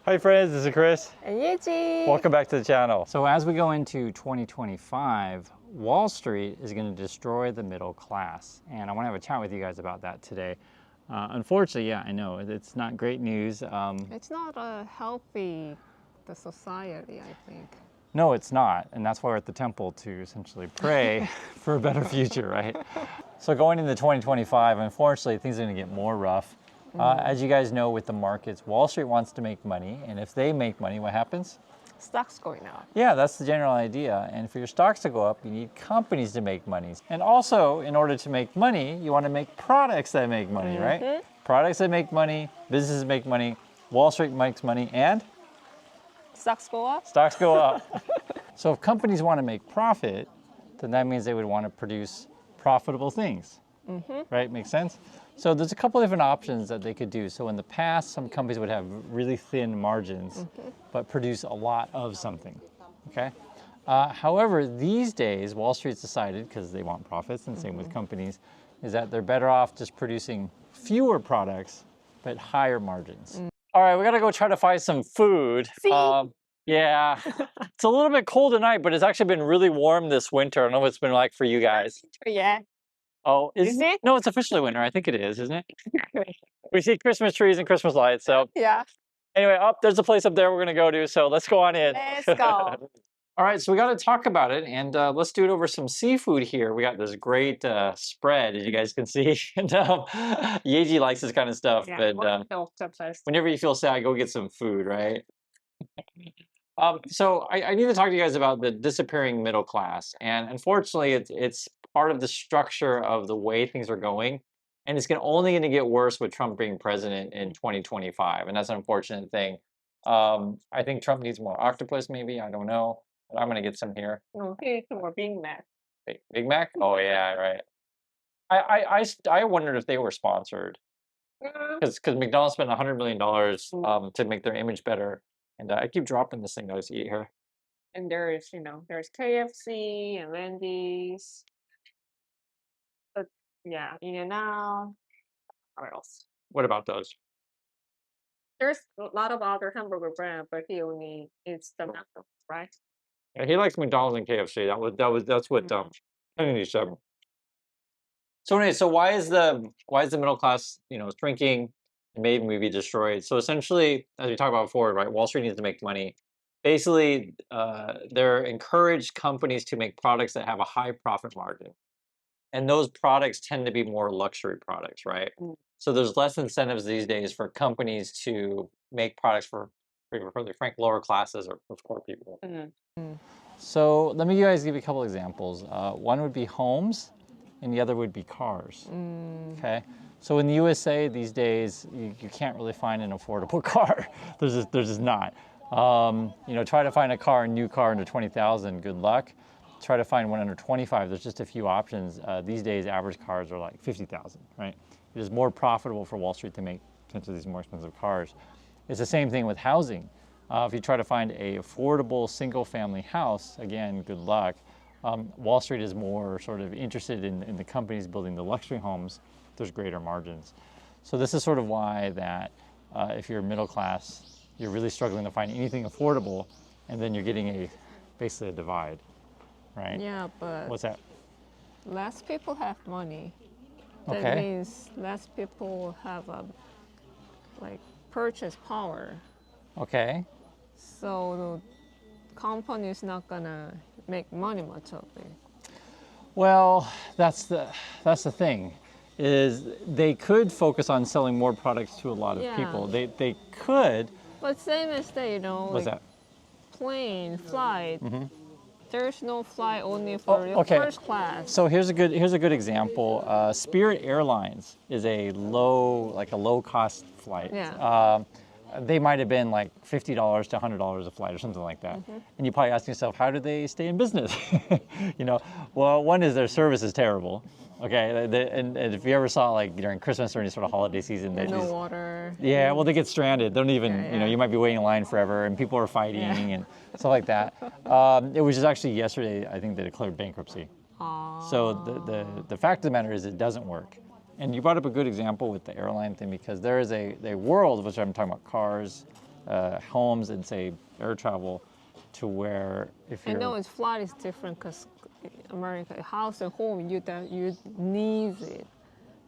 Hi friends, this is Chris. And Dietary. Welcome back to the channel. So as we go into 2025, Wall Street is going to destroy the middle class. And I want to have a chat with you guys about that today. Unfortunately, yeah, I know, it's not great news. It's not a healthy society, I think. No, it's not. And that's why we're at the temple to essentially pray for a better future, right? So going into 2025, unfortunately, things are going to get more rough. As you guys know, with the markets, Wall Street wants to make money. And if they make money, what happens? Stocks going up. Yeah, that's the general idea. And for your stocks to go up, you need companies to make money. And also, in order to make money, you want to make products that make money, right? Products that make money, businesses make money, Wall Street makes money, and Stocks go up? stocks go up. So if companies want to make profit, then that means they would want to produce profitable things, right? Makes sense? So there's a couple different options that they could do. So in the past, some companies would have really thin margins, but produce a lot of something, okay? However, these days, Wall Street's decided, because they want profits, and same with companies, is that they're better off just producing fewer products, but higher margins. All right, we gotta go try to find some food. Yeah, it's a little bit cold tonight, but it's actually been really warm this winter. I don't know what it's been like for you guys. Yeah. Oh, Is it? No, it's officially winter. I think it is, isn't it? We see Christmas trees and Christmas lights. So Yeah. anyway, there's a place up there we're gonna go to. So let's go on in. Let's go. All right, so we got to talk about it, and let's do it over some seafood here. We got this great spread, as you guys can see. And Yeji likes this kind of stuff, but whenever you feel sad, go get some food, right? So I need to talk to you guys about the disappearing middle class, and unfortunately, it's part of the structure of the way things are going, and it's only going to get worse with Trump being president in 2025, and that's an unfortunate thing. I think Trump needs more octopus, maybe. I don't know. But I'm gonna get some here. No, here's more Big Mac. Big Mac? Oh yeah, right. I wondered if they were sponsored because McDonald's spent $100 million to make their image better, and I keep dropping this thing that I just eat here. And there's, there's KFC and Wendy's. But yeah, In-N-Out. What else? What about those? There's a lot of other hamburger brand, but he only eats the McDonald's, right? Yeah, he likes McDonald's and KFC. That's what Kennedy said. So anyway, so why is the middle class shrinking and maybe be destroyed? So essentially, as we talked about before, right? Wall Street needs to make money. Basically, they're encouraged companies to make products that have a high profit margin, and those products tend to be more luxury products, right? So there's less incentives these days for companies to make products for frank lower classes or for poor people. So let me guys give you a couple examples. One would be homes, and the other would be cars. Okay. So in the USA these days, you can't really find an affordable car. There's just not. Try to find a new car under 20,000. Good luck. Try to find one under 25. There's just a few options. These days, average cars are like 50,000. Right. It is more profitable for Wall Street to make potentially these more expensive cars. It's the same thing with housing. If you try to find a affordable single-family house, again, good luck. Wall Street is more sort of interested in the companies building the luxury homes. There's greater margins. So this is sort of why that if you're middle class, you're really struggling to find anything affordable, and then you're getting basically a divide, right? Yeah, but What's that? less people have money. That Okay. means less people have purchase power. Okay. So the company is not gonna make money much of it. Well, that's the thing, is they could focus on selling more products to a lot of Yeah. people. They could. But same as that, What's that? plane, flight. There's no flight only for the okay. first class. So here's a good example. Spirit Airlines is a low cost flight. Yeah. They might have been like $50 to $100 a flight or something like that. And you probably ask yourself, how do they stay in business? Well, one is their service is terrible. Okay, and if you ever saw during Christmas or any sort of holiday season, No water. yeah, well, they get stranded. They don't even, Yeah. you might be waiting in line forever, and people are fighting and stuff like that. It was just actually yesterday, I think they declared bankruptcy. So the fact of the matter is, it doesn't work. And you brought up a good example with the airline thing, because there is a world, which I'm talking about cars, homes and say air travel, to where if I you're know it's flight is different because America house and home you need it,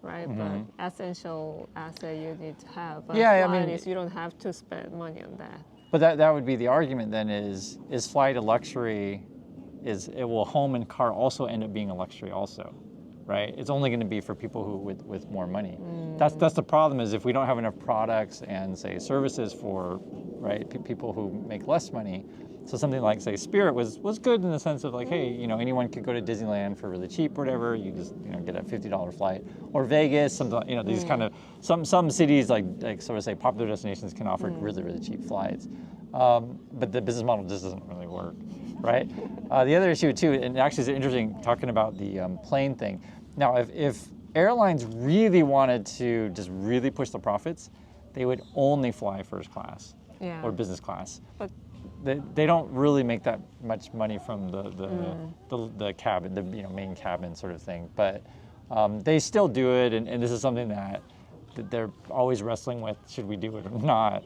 right? But essential asset you need to have. But Yeah, I flight mean, is you don't have to spend money on that. but that would be the argument then, is flight a luxury? Will home and car also end up being a luxury also, right? It's only going to be for people who with more money. That's the problem, is if we don't have enough products and say services for, right, people who make less money. So something like, say, Spirit was good in the sense of like, hey, anyone could go to Disneyland for really cheap or whatever. You just get a $50 flight, or Vegas. Something, these kind of some cities like sort of say popular destinations can offer really cheap flights, but the business model just doesn't really work, right? The other issue too, and actually it's interesting talking about the plane thing. Now, if airlines really wanted to just really push the profits, they would only fly first class or business class. But they don't really make that much money from the cabin, the main cabin sort of thing. But they still do it, and this is something that they're always wrestling with: should we do it or not?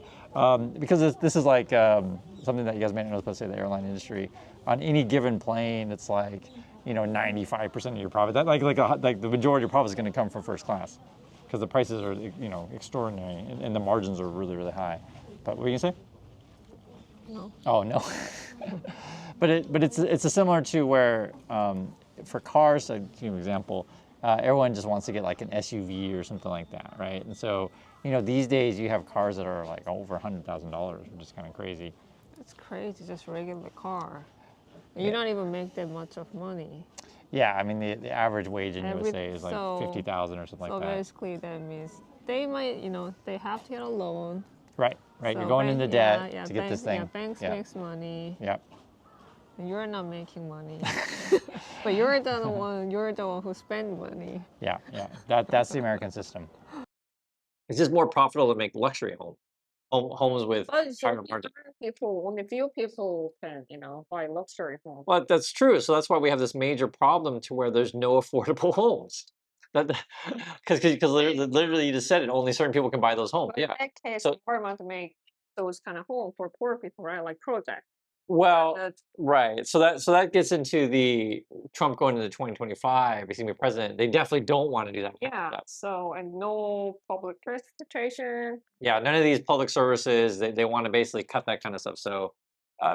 Because this is like something that you guys may not know, let's say the airline industry. On any given plane, it's like 95% of your profit. That like the majority of your profit is going to come from first class, because the prices are extraordinary, and the margins are really high. But what are you gonna say? no. Oh no. but it's a similar to where for cars, to give you an example, everyone just wants to get like an SUV or something like that, right? And so these days you have cars that are like over $100,000, which is kind of crazy. It's crazy, just regular car. You don't even make that much of money. Yeah, I mean the average wage in USA is like so 50,000 or something like So that. basically, that means they might, they have to get a loan. Right. So You're going into debt to get this thing. Yeah, banks makes money. Yep. And you're not making money, but you're the one. You're the one who spend money. Yeah. That's the American system. It's just more profitable to make luxury homes with But so higher margin. only few people can, buy luxury homes. Well, that's true. So that's why we have this major problem to where there's no affordable homes. That because literally you just said it. Only certain people can buy those homes. But Yeah. in that case, So government make those kind of home for poor people, right? Like project. well, That's right. So that gets into the Trump going into 2025. He's gonna be president. They definitely don't want to do that kind of yeah. stuff. So and no public transportation. Yeah, none of these public services. They want to basically cut that kind of stuff. So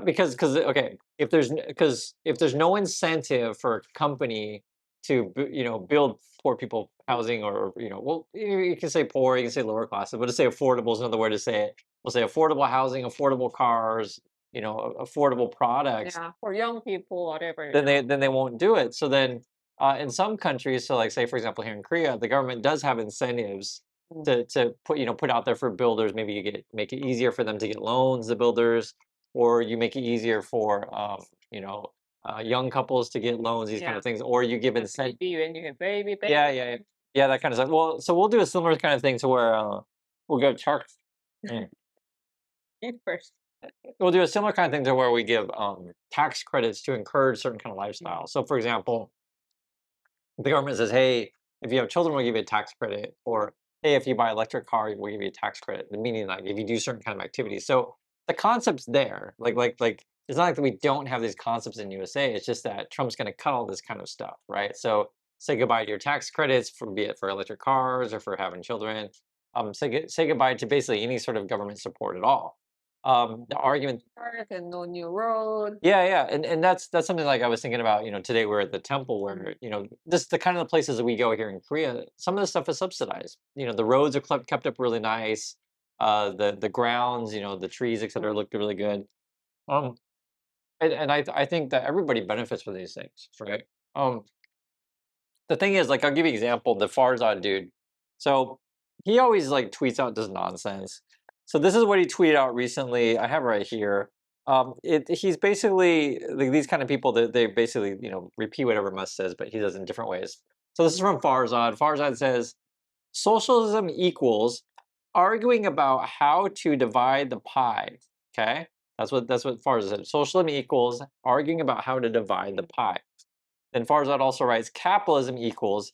because okay, if there's no incentive for a company to build poor people housing, or well, you can say poor, you can say lower classes, but to say affordable is another way to say it. We'll say affordable housing, affordable cars, affordable products. Yeah, for young people, whatever. Then they won't do it. So then in some countries, so like say for example here in Korea, the government does have incentives to put out there for builders. Maybe make it easier for them to get loans, the builders, or you make it easier for young couples to get loans, these kind of things, or you give incentive. Baby, when you get baby. Yeah, that kind of stuff. Well, so we'll do a similar kind of thing to where we'll go chart. First. We'll do a similar kind of thing to where we give tax credits to encourage certain kind of lifestyles. So, for example, the government says, "Hey, if you have children, we'll give you a tax credit," or "Hey, if you buy an electric car, we'll give you a tax credit." The meaning, like, if you do certain kind of activities. So the concept's there. Like, it's not like we don't have these concepts in USA. It's just that Trump's going to cut all this kind of stuff, right? So say goodbye to your tax credits, for be it for electric cars or for having children. Say goodbye to basically any sort of government support at all. The argument. Park and no new road. Yeah, and that's something like I was thinking about. Today we're at the temple where just the kind of the places that we go here in Korea. Some of the stuff is subsidized. The roads are kept up really nice. The grounds, the trees, etc., look really good. Um, and I think that everybody benefits from these things, right? The thing is, like, I'll give you an example. The Farzad dude. So he always like tweets out this nonsense. So this is what he tweeted out recently. I have it right here. He's basically like these kind of people that they basically repeat whatever Musk says, but he does it in different ways. So this is from Farzad. Farzad says, "Socialism equals arguing about how to divide the pie." Okay, that's what Farzad said. Socialism equals arguing about how to divide the pie. Then Farzad also writes, "Capitalism equals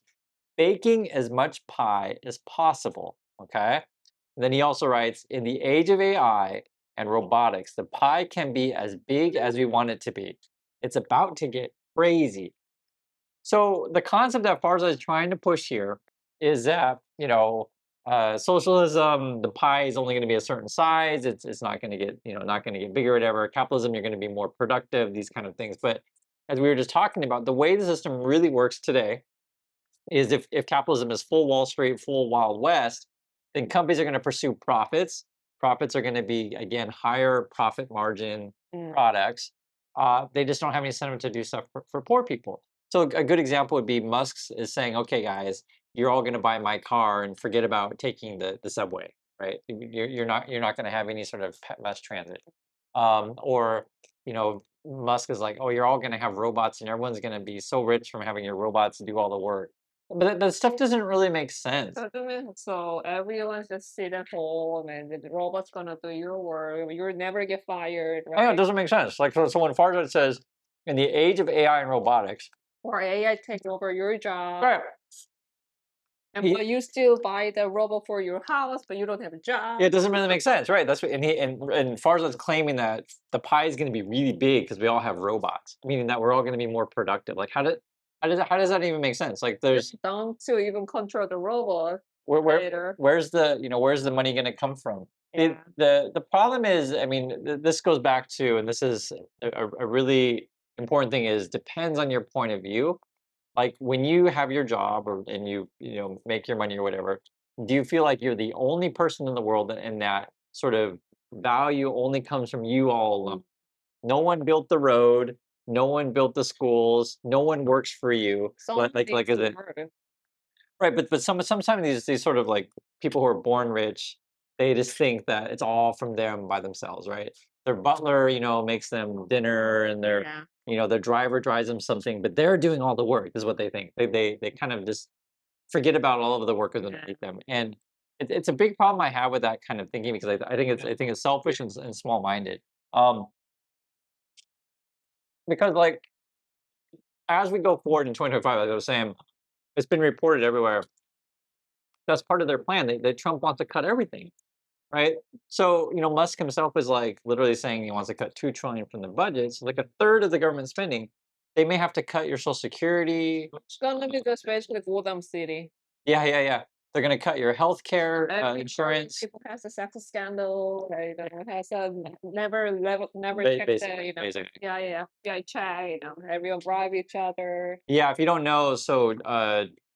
baking as much pie as possible." Okay. And then he also writes, "In the age of AI, and robotics, the pie can be as big as we want it to be. It's about to get crazy. So the concept that Farza is trying to push here is that, socialism, the pie is only going to be a certain size. It's not going to get, not going to get bigger or whatever. Capitalism, you're going to be more productive, these kind of things. But as we were just talking about, the way the system really works today is if capitalism is full Wall Street, full Wild West, then companies are going to pursue profits. Profits are going to be, again, higher profit margin products. They just don't have any incentive to do stuff for poor people. So a good example would be Musk's is saying, okay, guys, you're all going to buy my car and forget about taking the subway, right? You're not going to have any sort of mass transit. Or, Musk is like, oh, you're all going to have robots and everyone's going to be so rich from having your robots do all the work. But that stuff doesn't really make sense. So everyone's just sit at home and the robot's gonna do your work. You'll never get fired, Oh, yeah, it right? doesn't make sense. Like, so when Farja says, in the age of AI and robotics, Or AI take over your job. right? But you still buy the robot for your house, but you don't have a job. Yeah, it doesn't really make sense, right? That's what, and Farza's claiming that the pie is going to be really big because we all have robots, meaning that we're all going to be more productive. Like, how does that even make sense? Like, there's down to even control the robot where's the money going to come from? Yeah. The problem is, I mean, this goes back to, and this is a really important thing, is depends on your point of view. Like when you have your job and you make your money or whatever, do you feel like you're the only person in the world and that sort of value only comes from you all alone? No one built the road, no one built the schools, no one works for you. Like is it right? But sometimes these sort of like people who are born rich, they just think that it's all from them by themselves, right? Their butler, makes them dinner, and their driver drives them something, but they're doing all the work, is what they think. They kind of just forget about all of the workers underneath them, and it's a big problem I have with that kind of thinking, because I think it's selfish and small minded. Because like as we go forward in 2025, like I was saying, it's been reported everywhere. That's part of their plan. They Trump wants to cut everything, right? So Musk himself is like literally saying he wants to cut $2 trillion from the budget, so like a third of the government spending. They may have to cut your Social Security. It's gonna be just basically Gotham City. Yeah. They're gonna cut your health care insurance. People has a sex scandal. Right? Has a never checked Basically. Yeah, check. Everyone bribe each other. Yeah, if you don't know, so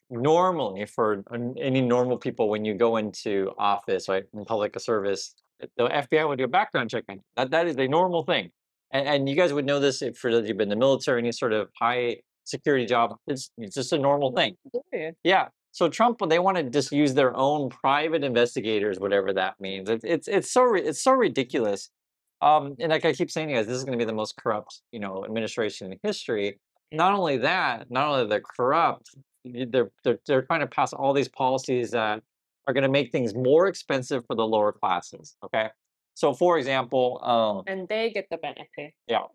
normally for any normal people, when you go into office, right, in public service, the FBI would do a background check on you. That is a normal thing, and you guys would know this if for those of you who've been in the military, any sort of high security job. It's just a normal thing. Yeah. So Trump, they want to just use their own private investigators, whatever that means. It's so ridiculous. And like I keep saying, to you guys, this is going to be the most corrupt, administration in history. Not only that, not only they're corrupt, they're trying to pass all these policies that are going to make things more expensive for the lower classes. Okay, so for example, and they get the benefit. Yeah,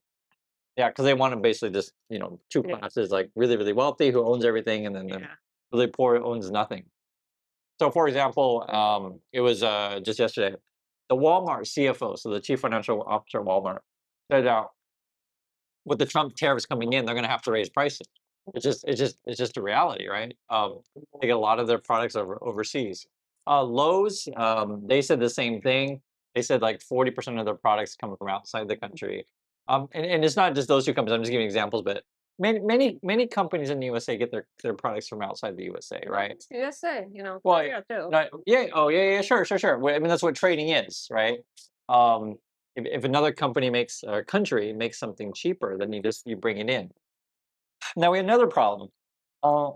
because they want to basically just two classes, like really really wealthy who owns everything, and then the really poor owns nothing. So for example, it was just yesterday, the Walmart CFO, so the chief financial officer of Walmart, said with the Trump tariffs coming in, they're going to have to raise prices. It's just a reality, right? They get a lot of their products overseas. Lowe's, they said the same thing. They said like 40% of their products come from outside the country. And it's not just those two companies. I'm just giving examples, but many companies in the USA get their products from outside the USA, right? USA, Well, yeah, too. Sure. Well, I mean, that's what trading is, right? If another company makes a country makes something cheaper, then you bring it in. Now we have another problem, and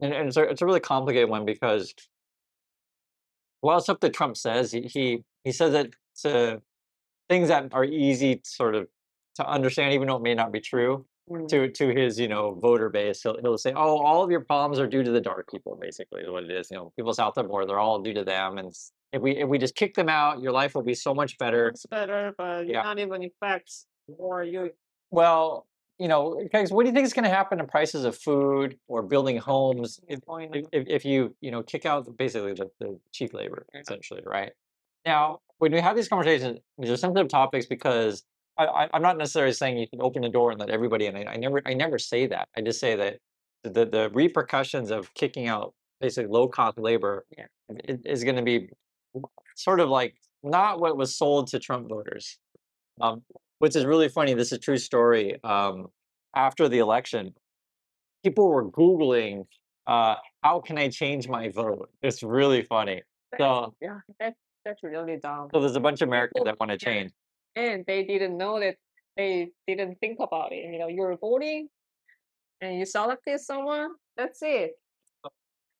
it's a really complicated one, because a lot of stuff that Trump says, he says it to things that are easy sort of to understand, even though it may not be true to his voter base. He'll say, "Oh, all of your problems are due to the dark people." Basically, is what it is. People south of the border, they're all due to them, and if we just kick them out, your life will be so much better. It's better, but not even effects or you. Well, guys, what do you think is going to happen to prices of food or building homes if you kick out basically the cheap labor, essentially, right? Now, when we have these conversations, these are sensitive topics because I'm not necessarily saying you can open the door and let everybody in. I never say that. I just say that the repercussions of kicking out basically low cost labor is going to be sort of like not what was sold to Trump voters. Which is really funny. This is a true story. After the election, people were Googling, how can I change my vote? It's really funny. So, Yeah, that's really dumb. so there's a bunch of Americans that want to Yeah. change. And they didn't know that they didn't think about it. You know, you're voting and you selected someone. That's it.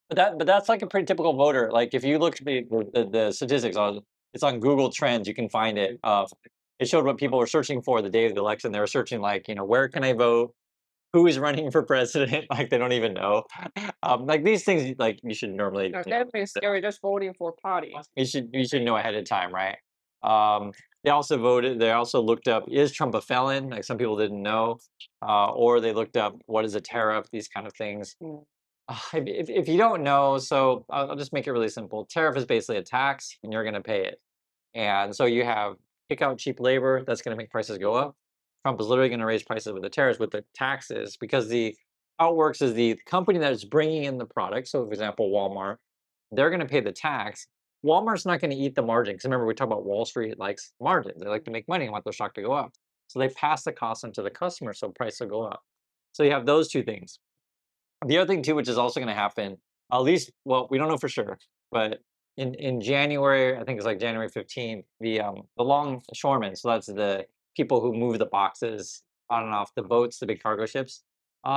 But that's like a pretty typical voter. Like if you look at the statistics on it's on Google Trends, you can find it. It showed what people were searching for the day of the election. They were searching like, where can I vote? Who is running for president? Like they don't even know. Like these things, like you should normally, No, that means you're just voting for party. you should know ahead of time, right? They also voted. They also looked up, is Trump a felon? Like some people didn't know, or they looked up what is a tariff? These kind of things. Mm. If you don't know, so I'll just make it really simple. Tariff is basically a tax, and you're going to pay it. And so you have kick out cheap labor. That's going to make prices go up. Trump is literally going to raise prices with the tariffs, with the taxes, because how it works is the company that is bringing in the product. So, for example, Walmart, they're going to pay the tax. Walmart's not going to eat the margin because remember we talked about Wall Street likes margins. They like to make money and want their stock to go up. So they pass the cost onto the customer, so price will go up. So you have those two things. The other thing too, which is also going to happen, at least, well, we don't know for sure, but in January, I think it's like January 15th, the longshoremen, so that's the people who move the boxes on and off the boats, the big cargo ships,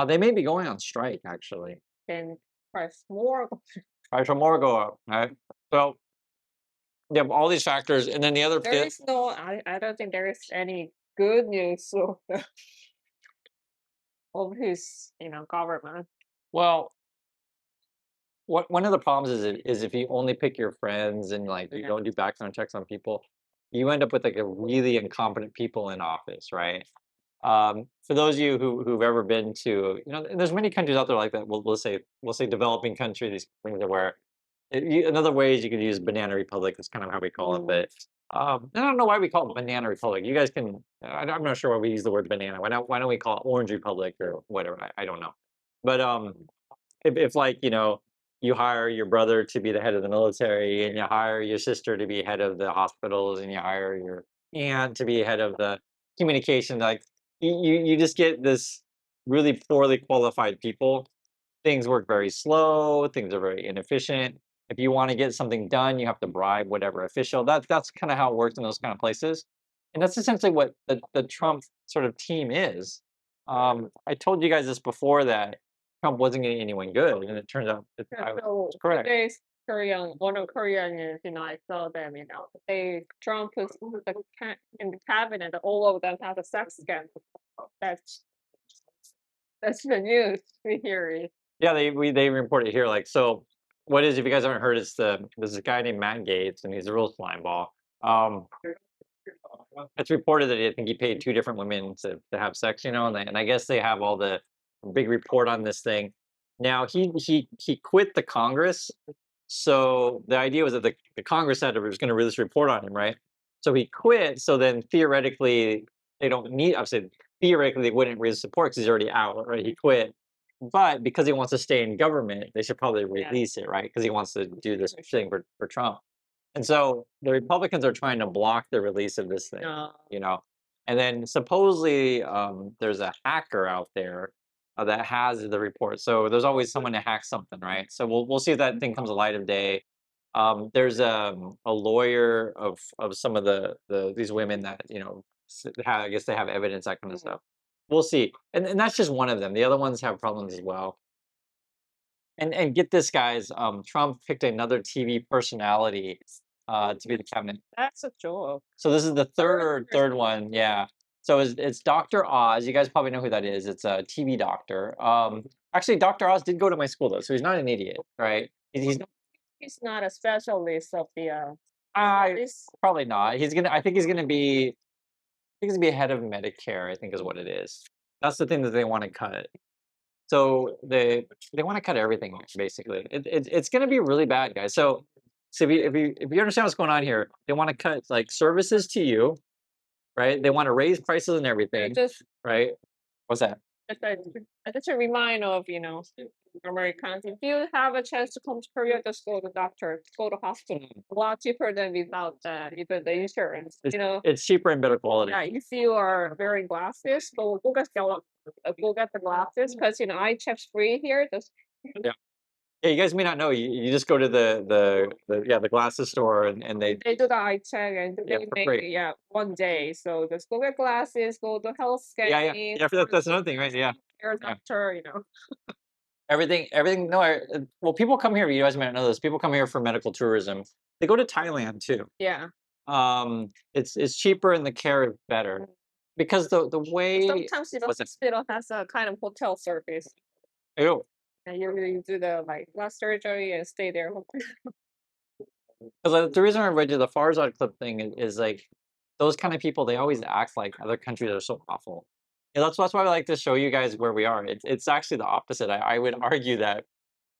they may be going on strike actually. Then price more. Price will more go up, right? So you have all these factors, and then the other There is no. I don't think there is any good news of of his government. well, one of the problems is if you only pick your friends and like you Yeah. don't do background checks on people, you end up with like a really incompetent people in office, right? For those of you who've ever been to, and there's many countries out there like that. We'll say developing countries, these things are where another way is you could use banana republic. That's kind of how we call it, but I don't know why we call it banana republic. You guys can. I'm not sure why we use the word banana. Why don't we call it orange republic or whatever? I don't know, but if like you hire your brother to be the head of the military and you hire your sister to be head of the hospitals and you hire your aunt to be head of the communication, like you just get this really poorly qualified people. Things work very slow, things are very inefficient. If you want to get something done, you have to bribe whatever official. That's kind of how it works in those kind of places. And that's essentially what the Trump sort of team is. I told you guys this before that Trump wasn't getting anyone good, and it turns out I was So correct. today's one of Korean is, I saw them, Trump is in the cabinet, all of them have a sex scandal. That's that's the news we hear it. Yeah, they report it here. Like, so what is, if you guys haven't heard, there's a guy named Matt Gates, and he's a real slime ball. It's reported that I think he paid two different women to have sex, and I guess they have all the big report on this thing. Now he quit the Congress, so the idea was that the Congress was going to release a report on him, right? So he quit. So then theoretically they don't need. Obviously, theoretically they wouldn't release support because he's already out, right? He quit, but because he wants to stay in government, they should probably release it, right? Because he wants to do this thing for Trump. And so the Republicans are trying to block the release of this thing, you know. And then supposedly there's a hacker out there that has the report. So there's always someone to hack something, right? So we'll see if that thing comes to light of day. There's a lawyer of some of these women that I guess they have evidence, that kind of stuff. We'll see, and that's just one of them. The other ones have problems as well. And get this, guys. Trump picked another TV personality to be the cabinet. That's a joke. So this is the third one. Yeah. So it's Dr. Oz. You guys probably know who that is. It's a TV doctor. Actually, Dr. Oz did go to my school though, so he's not an idiot, right? He's not a specialist of the. Probably not. I think he's gonna be. I think he's gonna be head of Medicare. I think is what it is. That's the thing that they want to cut. So they want to cut everything basically. It's going to be really bad, guys. So So if you understand what's going on here, they want to cut like services to you, right? They want to raise prices and everything, Just right? What's that? just a reminder of Americans. If you have a chance to come to Korea, just go to doctor, go to hospital. A lot cheaper than without even the insurance. It's cheaper and better quality. Yeah, if you are wearing glasses, go get the glasses because eye checks free here. Just Yeah. Yeah, you guys may not know. You just go to the glasses store and they they do the eye check and Yeah, they for make free. one day. So just go get glasses, go to health scanning. That's another thing, right? Yeah. Your Yeah. doctor, Everything. No, well, people come here. You guys might not know this. People come here for medical tourism. They go to Thailand too. Yeah. It's cheaper and the care is better because the way Sometimes the what's it? hospital has a kind of hotel service. Ew. And you do the last surgery and stay there. Because the reason I read you the Farzad clip thing is like those kind of people. They always act like other countries are so awful. That's why I like to show you guys where we are. It's actually the opposite. I would argue that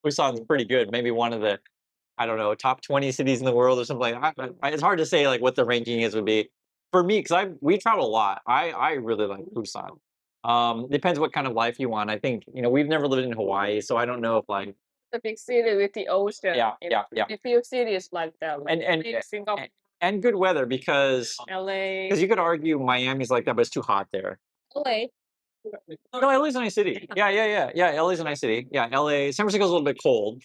Busan's pretty good. Maybe one of the I don't know top 20 cities in the world or something like that. It's hard to say like what the ranking is would be for me because we travel a lot. I really like Busan. Depends what kind of life you want. I think we've never lived in Hawaii, so I don't know if like The big city with the ocean. yeah. A few cities like that. And Singapore, and good weather because LA. you could argue Miami's like that, but it's too hot there. LA. No, LA's a nice city. Yeah. LA's a nice city. Yeah, LA. San Francisco's a little bit cold.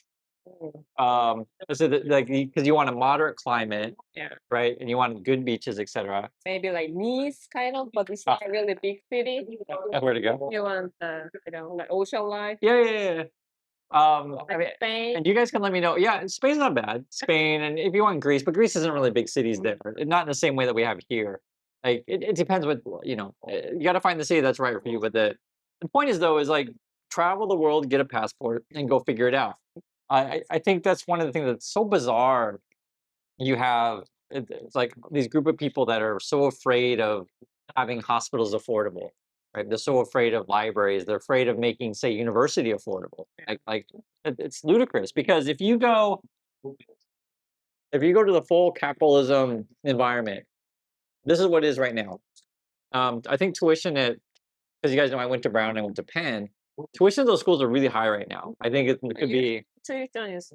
Because you want a moderate climate, Yeah. right? And you want good beaches, etc. Maybe like Nice, kind of, but it's not a really big city. Where to go? You want like ocean life. Yeah. Like Spain. And you guys can let me know. Yeah, Spain's not bad. Spain, and if you want Greece, but Greece isn't really big cities there. Not in the same way that we have here. Like it depends what you got to find the city that's right for you. But the point is though is like travel the world, get a passport, and go figure it out. I think that's one of the things that's so bizarre. You have it's like these group of people that are so afraid of having hospitals affordable, right? They're so afraid of libraries. They're afraid of making, say, university affordable. It's ludicrous because if you go to the full capitalism environment, this is what it is right now. I think tuition at because you guys know I went to Brown, I went to Penn. Tuition at those schools are really high right now. I think it could be Tuition is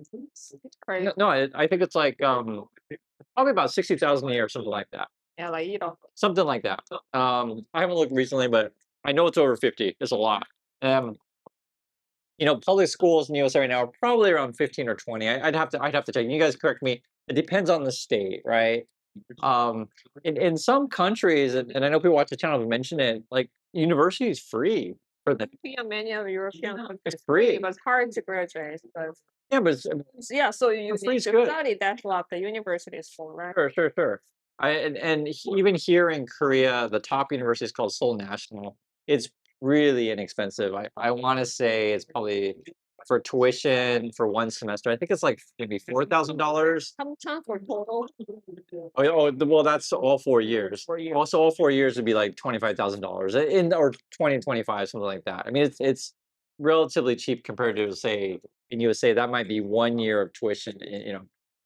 crazy. no, I think it's like probably about 60,000 a year or something like that. Yeah, Something like that. I haven't looked recently, but I know it's over 50. It's a lot. Public schools in the USA right now are probably around 15 or 20. I'd have to check. You guys correct me. It depends on the state, right? In some countries, and I know people watch the channel have mentioned it, like university is free for the many of European countries it's free. It was hard to graduate. But Yeah, but so you free need is to good. study. That's what the university is for, right? Sure. Even here in Korea, the top university is called Seoul National. It's really inexpensive. I want to say it's probably for tuition for one semester. I think it's like maybe $4,000. How much for total? Well, that's all 4 years. 4 years. Also, all 4 years would be like $25,000 or 2025, something like that. I mean, it's relatively cheap compared to say in USA. That might be 1 year of tuition.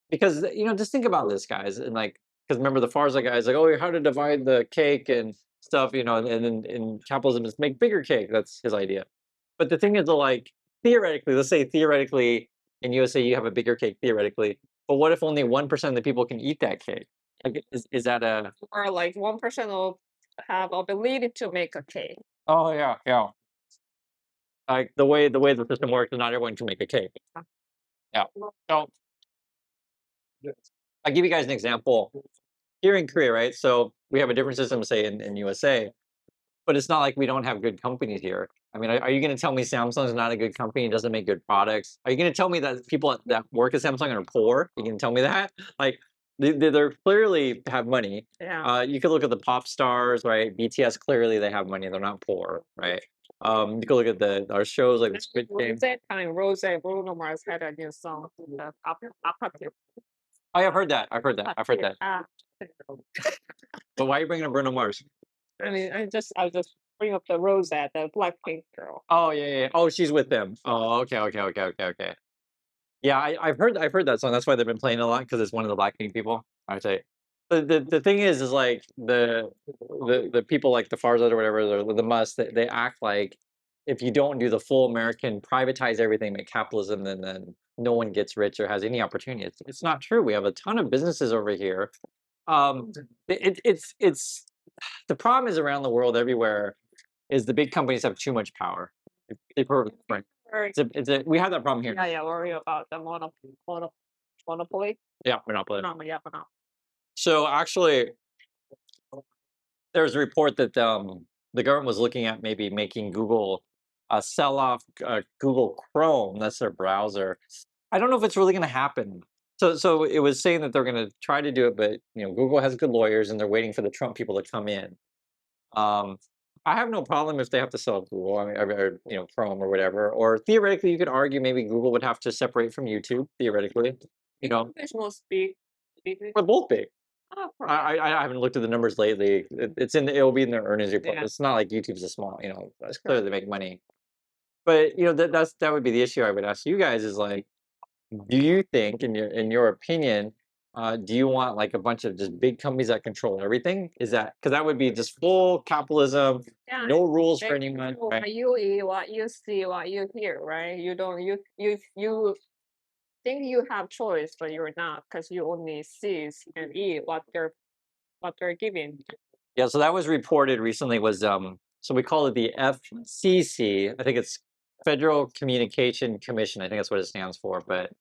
Because just think about this, guys, and like because remember the Farza guy is like, oh, how to divide the cake and stuff, and in capitalism is make bigger cake. That's his idea. But the thing is, like theoretically, let's say theoretically in USA you have a bigger cake theoretically, but what if only 1% of the people can eat that cake? Like, is that a? Or like 1% will have ability to make a cake. Oh yeah. Like the way the system works, is not everyone can make a cake. Yeah. So I'll give you guys an example. Here in Korea, right? So we have a different system, say in USA, but it's not like we don't have good companies here. I mean, are you going to tell me Samsung is not a good company and doesn't make good products? Are you going to tell me that people that work at Samsung are poor? You can tell me that? Like, they're clearly have money. Yeah. You could look at the pop stars, right? BTS, clearly they have money. They're not poor, right? You could look at our shows like the Squid Game. That time, Bruno Mars had a new song, the Apache. Oh, yeah, I've heard that. I've heard that. But why are you bringing up Bruno Mars? I mean, I just bring up the Rosette, the Blackpink girl. Oh yeah. Oh, she's with them. Oh, okay. Yeah, I've heard that song. That's why they've been playing a lot because it's one of the Blackpink people. I say, the thing is like the people like the Farzad or whatever, the Musk, they act like if you don't do the full American privatize everything, make capitalism, then no one gets rich or has any opportunity. It's not true. We have a ton of businesses over here. It's the problem is around the world everywhere is the big companies have too much power. They've heard right. Worry, We have that problem here. yeah, worry about the monopoly. Yeah, monopoly. Monopoly. So actually, there's a report that the government was looking at maybe making Google sell off Google Chrome. That's their browser. I don't know if it's really going to happen. So it was saying that they're going to try to do it, but Google has good lawyers, and they're waiting for the Trump people to come in. Um, I have no problem if they have to sell Google, I mean, or Chrome or whatever. Or theoretically, you could argue maybe Google would have to separate from YouTube. Theoretically, Which most big? we're both big. Oh, I haven't looked at the numbers lately. It'll be in their earnings report. Yeah. It's not like YouTube's a small, it's clear they make money. But that would be the issue I would ask you guys is like, do you think in your opinion, do you want like a bunch of just big companies that control everything? Is that because that would be just full capitalism, Yeah, no rules for they anyone, control right? what you eat, what you see, what you hear, right? You don't you think you have choice, but you're not because you only see and eat what they're giving. Yeah, so that was reported recently was so we call it the FCC. I think it's Federal Communication Commission. I think that's what it stands for. But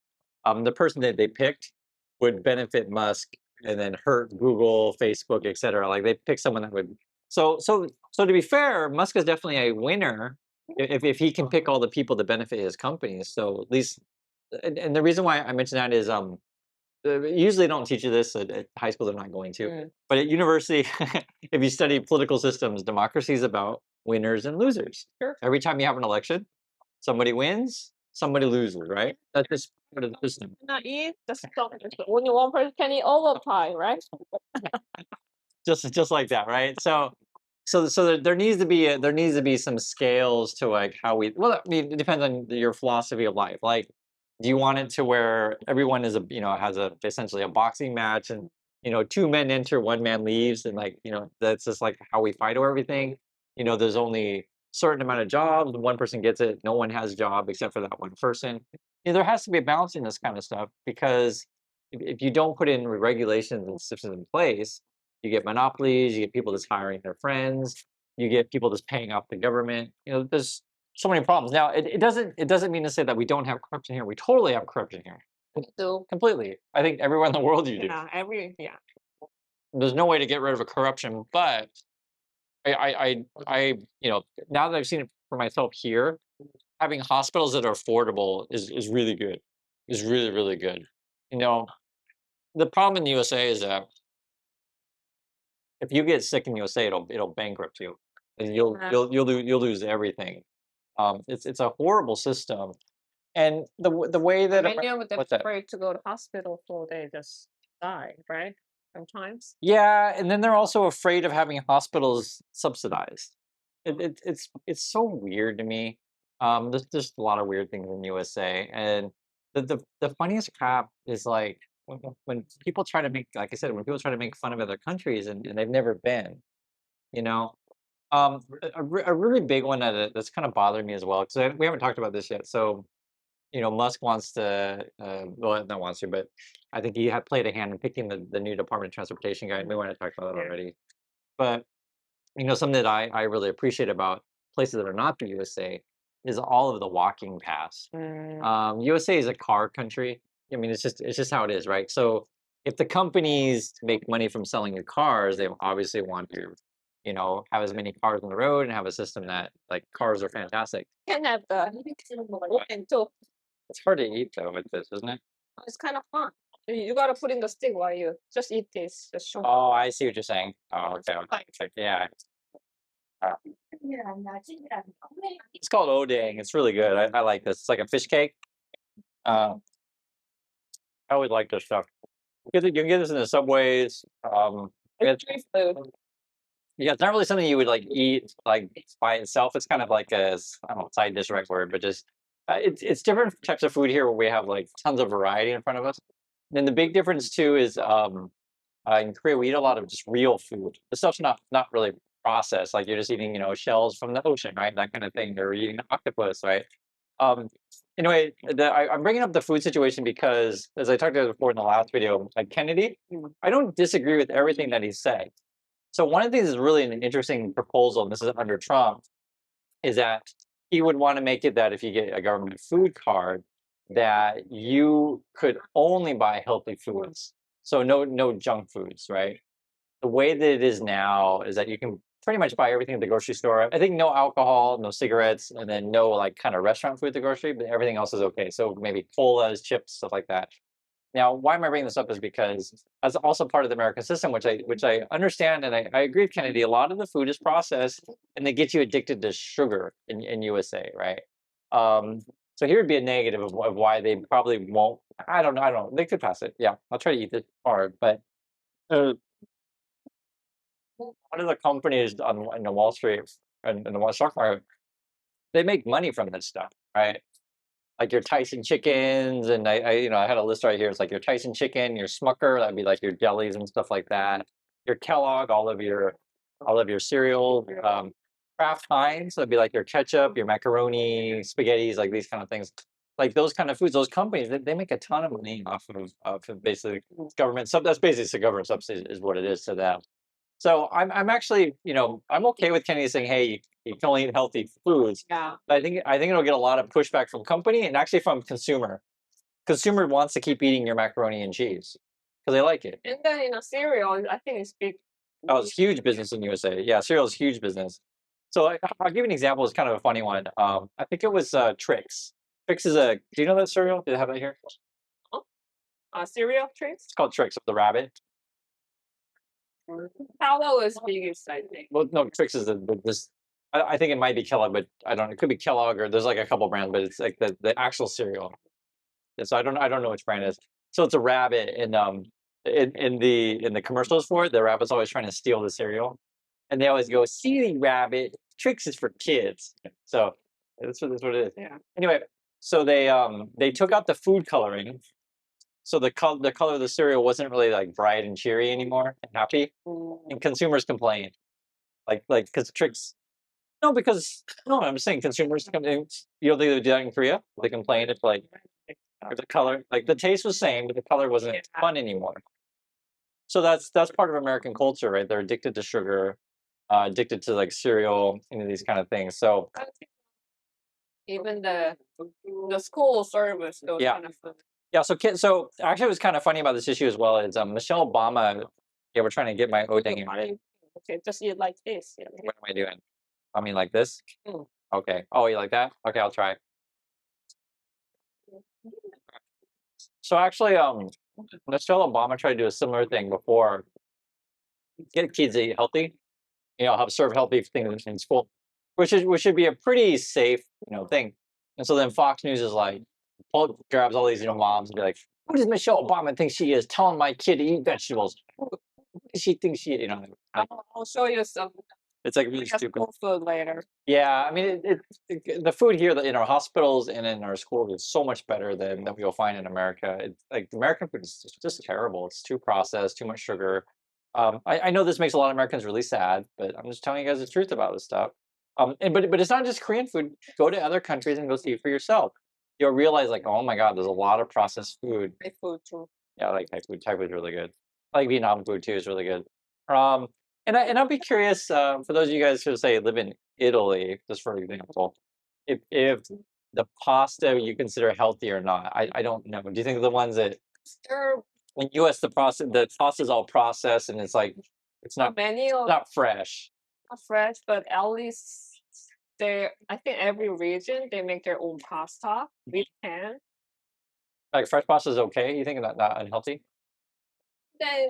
the person that they picked would benefit Musk and then hurt Google, Facebook, etc. Like they picked someone that would. So to be fair, Musk is definitely a winner if he can pick all the people to benefit his companies. So at least, and the reason why I mention that is usually they don't teach you this at high school. They're not going to, but at university, if you study political systems, democracy is about winners and losers. Sure. Every time you have an election, somebody wins, somebody loses, right? That's just part of the system. Not eat, just don't. Only one person can eat all the pie, right? Just like that, right? So there needs to be there needs to be some scales to like how we. Well, I mean, it depends on your philosophy of life. Like, do you want it to where everyone is has a essentially a boxing match and two men enter, one man leaves, and like that's just like how we fight over everything. There's only certain amount of jobs, one person gets it, no one has a job except for that one person. There has to be a balance in this kind of stuff because if you don't put in regulations and systems in place, you get monopolies, you get people just hiring their friends, you get people just paying off the government. There's so many problems. Now, it doesn't mean to say that we don't have corruption here. We totally have corruption here. So Completely. I think everywhere in the world you do. yeah. There's no way to get rid of a corruption, but I now that I've seen it for myself here, having hospitals that are affordable is really good. Is really, really good. The problem in the USA is that if you get sick in the USA, it'll bankrupt you, and you'll lose everything. It's a horrible system, and the way that Many of them what's that? afraid to go to hospital, so they just die, right? Sometimes. Yeah, and then they're also afraid of having hospitals subsidized. It's so weird to me. There's just a lot of weird things in USA, and the funniest crap is like when people try to make, like I said, when people try to make fun of other countries and they've never been, you know. A really big one that's kind of bothering me as well because we haven't talked about this yet. So Musk wants to, well, not wants to, but I think he had played a hand in picking the new Department of Transportation guy. And we want to talk about that Yeah. already. But something that I really appreciate about places that are not the USA is all of the walking paths. USA is a car country. I mean, it's just how it is, right? So if the companies make money from selling you cars, they obviously want to, have as many cars on the road and have a system that like cars are fantastic. Can have the walking too. It's hard to eat though with this, isn't it? It's kind of fun. You gotta put in the stick while you just eat this. Just show. Oh, I see what you're saying. Oh, okay, okay. Yeah. Uh, it's called odang. It's really good. I like this. It's like a fish cake. Uh, I always like this stuff. You can get this in the subways. It's street food. Yeah, it's not really something you would like eat like by itself. It's kind of like I don't know, side dish, right word, but just It's different types of food here where we have like tons of variety in front of us. And the big difference too is in Korea we eat a lot of just real food. The stuff's not really processed. Like you're just eating, shells from the ocean, right? That kind of thing. Or eating octopus, right? Um, anyway, I'm bringing up the food situation because, as I talked about before in the last video, like Kennedy, I don't disagree with everything that he's saying. So one of the things is really an interesting proposal, and this is under Trump, is that he would want to make it that if you get a government food card, that you could only buy healthy foods. So no junk foods, right? The way that it is now is that you can pretty much buy everything at the grocery store. I think no alcohol, no cigarettes, and then no like kind of restaurant food at the grocery, but everything else is okay. So maybe colas, chips, stuff like that. Now, why am I bringing this up is because as also part of the American system, which I understand, and I agree with Kennedy, a lot of the food is processed and they get you addicted to sugar in USA, right? So here would be a negative of why they probably won't. I don't know. They could pass it. Yeah, I'll try to eat this hard, but uh, one of the companies on in the Wall Street and in the Wall stock market, they make money from this stuff, right? Like your Tyson chickens, and I had a list right here. It's like your Tyson chicken, your Smucker, that'd be like your jellies and stuff like that. Your Kellogg, all of your cereal, Kraft Heinz, that'd be like your ketchup, your macaroni, spaghettis, like these kind of things. Like those kind of foods, those companies, they make a ton of money off of basically government sub. That's basically government subsidy is what it is to them. So I'm actually, I'm okay with Kennedy saying, hey, you can only eat healthy foods. Yeah. But I think it'll get a lot of pushback from company and actually from consumer. Consumer wants to keep eating your macaroni and cheese because they like it. And then cereal, I think it's big. Oh, it's huge business in USA. Yeah, cereal is huge business. So I'll give you an example. It's kind of a funny one. I think it was Trix. Trix is a. Do you know that cereal? Do they have that here? Cereal treats. It's called Trix of the rabbit. Hello is biggest, I think. Well, no, Trix is this. I think it might be Kellogg, but I don't. It could be Kellogg or there's like a couple brands, but it's like the actual cereal. And so I don't know which brand it is. So it's a rabbit, and in the commercials for it, the rabbit's always trying to steal the cereal, and they always go, "Silly rabbit, Trix is for kids." So that's what it is. Yeah. Anyway, so they took out the food coloring, so the color of the cereal wasn't really like bright and cheery anymore and happy, and consumers complained, like because Trix. No, because no, I'm saying consumers come in. You don't think they do that in Korea? They complain if like if the color, like the taste was same, but the color wasn't Yeah. fun anymore. So that's part of American culture, right? They're addicted to sugar, addicted to like cereal, these kind of things. So Even the school service, those Yeah. kind of food. yeah, so actually, what's kind of funny about this issue as well is Michelle Obama. Yeah, we're trying to get my Odeng here. Okay, just eat like this. Yeah. What am I doing? I mean, like this. Mm. Okay. Oh, you like that? Okay, I'll try. So actually, Michelle Obama tried to do a similar thing before. Get kids to eat healthy, help serve healthy things in school, which should be a pretty safe, thing. And so then Fox News is like, grabs all these, moms and be like, "Who does Michelle Obama think she is, telling my kid to eat vegetables? Who does she think she, like, I'll show you some it's like really stupid." school food later. Yeah, I mean, the food here in our hospitals and in our schools is so much better than you'll find in America. It's like American food is just terrible. It's too processed, too much sugar. I know this makes a lot of Americans really sad, but I'm just telling you guys the truth about this stuff. But it's not just Korean food. Go to other countries and go see it for yourself. You'll realize, like, oh my God, there's a lot of processed food. Thai food too. Yeah, I like Thai food. Thai food is really good. I like Vietnam food too. Is really good. And I'd be curious for those of you guys who say live in Italy, just for example, if the pasta you consider healthy or not. I don't know. Do you think the ones that There in US the pasta is all processed and it's like it's are many of not fresh. not fresh, but at least I think every region they make their own pasta with pan. Like fresh pasta is okay. You think not unhealthy? Then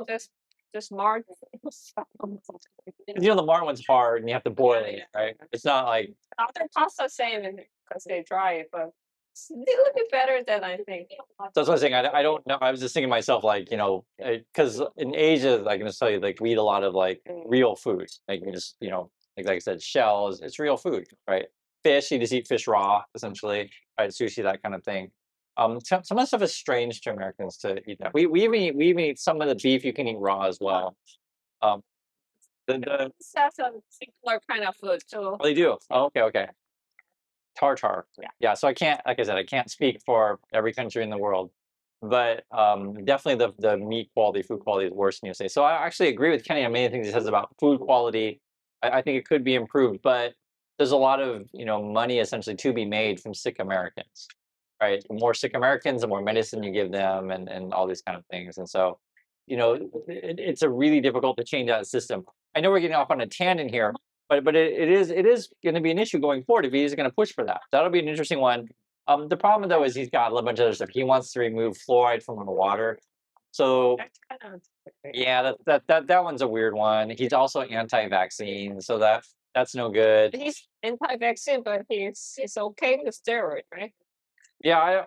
just mark. The Mart one's hard and you have to boil it, right? It's not like Other pasta same because they dry it, but it's a little bit better than I think. that's what I'm saying. I don't know. I was just thinking to myself, like, because in Asia, like, I'm gonna tell you, like, we eat a lot of like real food. Like, you just, like I said, shells. It's real food, right? fish. You just eat fish raw, essentially. Right, sushi, that kind of thing. Some of the stuff is strange to Americans to eat that. We even eat some of the beef you can eat raw as well. Um, the That's a similar kind of food too. oh, they do. Oh, okay. Tartar. Yeah. So I can't, like I said, I can't speak for every country in the world, but definitely the meat quality, food quality is worse than you say. So I actually agree with Kenny on many things he says about food quality. I think it could be improved, but there's a lot of money essentially to be made from sick Americans, right? The more sick Americans, the more medicine you give them, and all these kind of things. And so, it's a really difficult to change that system. I know we're getting off on a tangent here, but it is going to be an issue going forward if he's going to push for that. That'll be an interesting one. The problem though is he's got a bunch of other stuff. He wants to remove fluoride from the water. So That's kind of yeah, that one's a weird one. He's also anti-vaccine, so that's no good. he's anti-vaccine, but he's okay with steroid, right? Yeah,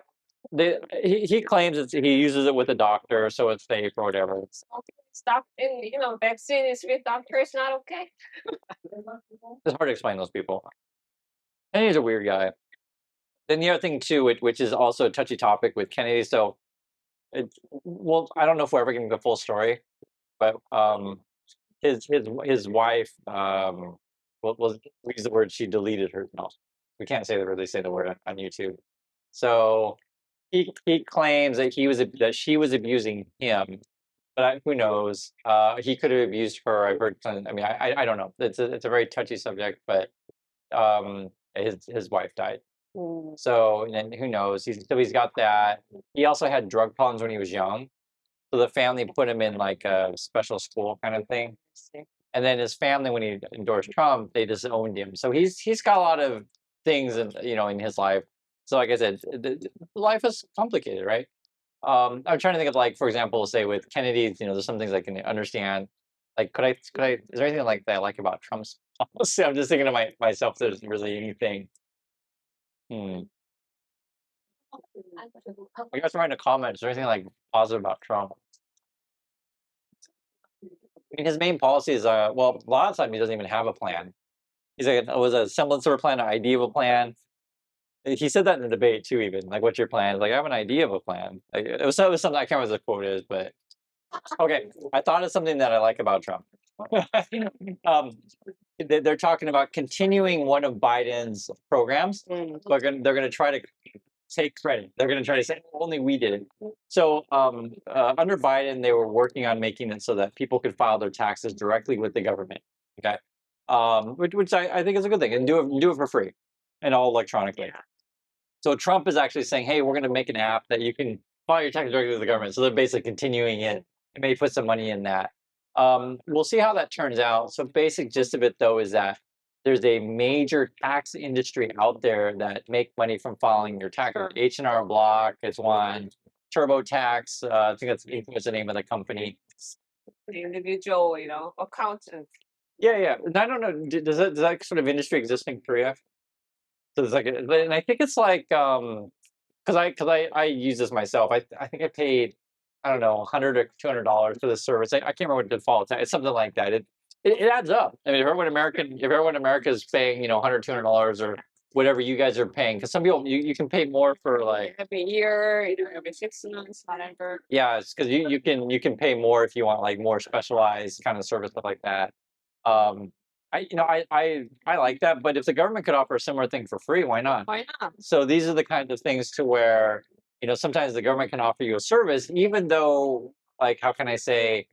he claims he uses it with a doctor, so it's safe or whatever. Okay, stop, and vaccine is with doctor is not okay. It's hard to explain those people. And he's a weird guy. Then the other thing too, which is also a touchy topic with Kennedy. So, well, I don't know if we're ever getting the full story, but his wife we use the word, she deleted her. No, we can't really say the word on YouTube. So he claims that she was abusing him, but who knows? He could have abused her. I've heard. I mean, I don't know. It's a very touchy subject, but his wife died. Mm. So and who knows? He's got that. He also had drug problems when he was young, so the family put him in like a special school kind of thing. And then his family, when he endorsed Trump, they disowned him. So he's got a lot of things in his life. So like I said, life is complicated, right? I'm trying to think of, like, for example, say with Kennedy, there's some things I can understand. Like, could I? Is there anything like that I like about Trump's policy? I'm just thinking to myself. There's really anything. Hmm. You guys write in a comment. Is there anything like positive about Trump? I mean, his main policy is well, a lot of time he doesn't even have a plan. He's like, it was a semblance of a plan, an idea of a plan. He said that in the debate too. Even like, what's your plan? Like, I have an idea of a plan. Like, it was something I can't remember what the quote is, but okay. I thought of something that I like about Trump. um, they're talking about continuing one of Biden's programs. They're going to try to take credit. They're going to try to say only we did it. So under Biden, they were working on making it so that people could file their taxes directly with the government. Okay, which I think is a good thing, and do it for free and all electronically. Yeah. So Trump is actually saying, hey, we're going to make an app that you can file your taxes directly with the government. So they're basically continuing it and maybe put some money in that. We'll see how that turns out. So basic gist of it, though, is that there's a major tax industry out there that make money from filing your taxes. Sure. H&R Block is one. TurboTax, I think that's the name of the company. The individual, accountant. Yeah. And I don't know. Does that sort of industry exist in Korea? So it's like, and I think it's like, because I use this myself. I think I paid, I don't know, $100 or $200 for this service. I can't remember what the default tax. It's something like that. It adds up. I mean, if everyone in America is paying, $100, $200 or whatever you guys are paying, because some people you can pay more for like Every year, every 6 months, whatever. yeah, it's because you can pay more if you want like more specialized kind of service, stuff like that. I like that, but if the government could offer a similar thing for free, why not? Why not? So these are the kinds of things to where sometimes the government can offer you a service, even though, like, how can I say,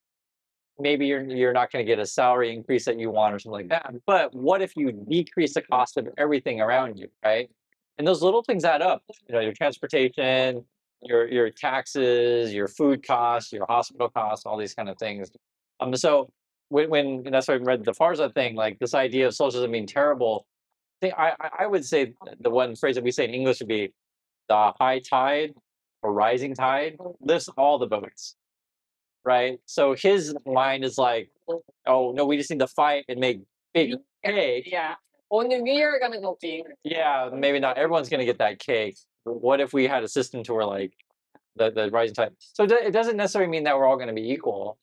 maybe you're not going to get a salary increase that you want or something like that. But what if you decrease the cost of everything around you, right? And those little things add up. Your transportation, your taxes, your food costs, your hospital costs, all these kind of things. So when and that's why I read the Farza thing, like this idea of socialism being terrible. I would say the one phrase that we say in English would be the high tide or rising tide lifts all the boats. Right. So his mind is like, oh no, we just need to fight and make big cake. Yeah. Only we are gonna go big. Yeah, maybe not everyone's gonna get that cake. What if we had a system to where like the rising tide? So it doesn't necessarily mean that we're all gonna be equal,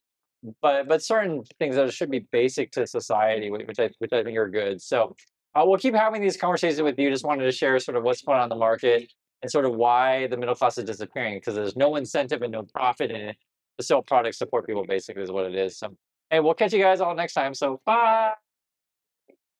but certain things that should be basic to society, which I think are good. So We'll keep having these conversations with you. Just wanted to share sort of what's going on in the market and sort of why the middle class is disappearing because there's no incentive and no profit in it to sell products, support people, basically, is what it is. So, hey, we'll catch you guys all next time. So, bye.